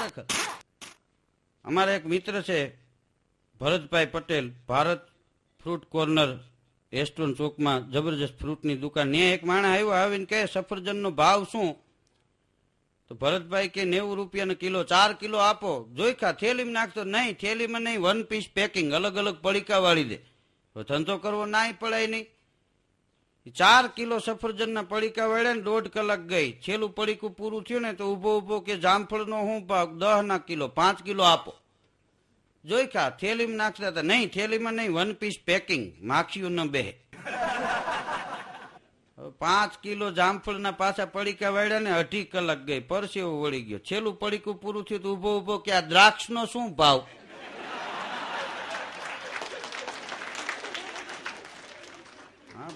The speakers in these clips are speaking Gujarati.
ખરેખર. અમારા એક મિત્ર છે Bharatbhai Patel, Bharat fruit corner Aston ચોકમાં જબરજસ્ત ફ્રૂટની દુકાન. ત્યાં એક માણસ આવ્યો, આવીને કહે સફરજનનો ભાવ શું? તો ભરતભાઈ કે 90 રૂપિયાનો કિલો, 4 કિલો આપો. જોઈખા થેલીમાં નાખતો, નહીં થેલીમાં નહીં, 1 પીસ પેકિંગ, અલગ અલગ પડીકા વાળી દે. ધંધો કરવો નાય પડાય નહીં. 4 કિલો સફરજનના પડીકા વાળ્યા ને 1.5 કલાક ગઈ. છેલ્લું પડીકું પૂરું થયું ને તો ઉભો ઉભો કે જામફળનો શું ભાવ? 10 કિલો, 5 કિલો આપો. જોઈખા થેલીમાં નાખતા હતા, નહીં થેલીમાં નહીં, 1 પીસ પેકિંગ, માખીઓ ન બેહે. 5 કિલો જામફળના પાછા પડીકા વાળ્યા ને 2.5 કલાક ગઈ, પરસેવો વળી ગયો. છેલ્લું પડીકું પૂરું થયું તો ઉભો ઉભો કે આ દ્રાક્ષનો શું ભાવ?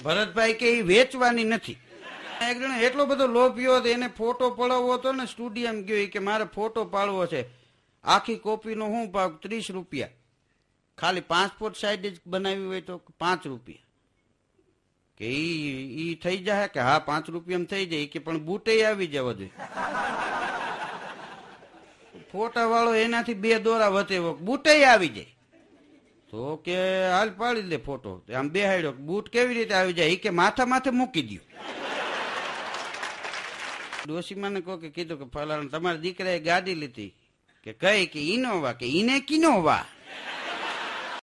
ભરતભાઈ કે એ વેચવાની નથી. એક જણ એટલો બધો લોભ્યો હતો, એને ફોટો પડાવવો હતો ને, સ્ટુડિયમ ગયો કે મારે ફોટો પાડવો છે. આખી કોપીનો શું ભાવ? 30 રૂપિયા. ખાલી પાસપોર્ટ સાઈઝ જ બનાવી હોય તો 5 રૂપિયા. કે ઈ થઈ જાય કે હા 5 રૂપિયામાં થઈ જાય કે પણ બૂટે આવી જવા જોઈએ. ફોટા વાળો એનાથી 2 દોરા વધે, બૂટે આવી જાય. તો કે હાલ પાડી દે ફોટો. આમ બેહાડ્યો, બૂટ કેવી રીતે આવી જાય? કે માથા માથે મૂકી દો. ડોશીમાને કોઈ કીધું કે ફલાણા તમારા દીકરાએ ગાડી લીધી, કે કઈ? કે ઇનોવા. કે ઈને કિનોવા.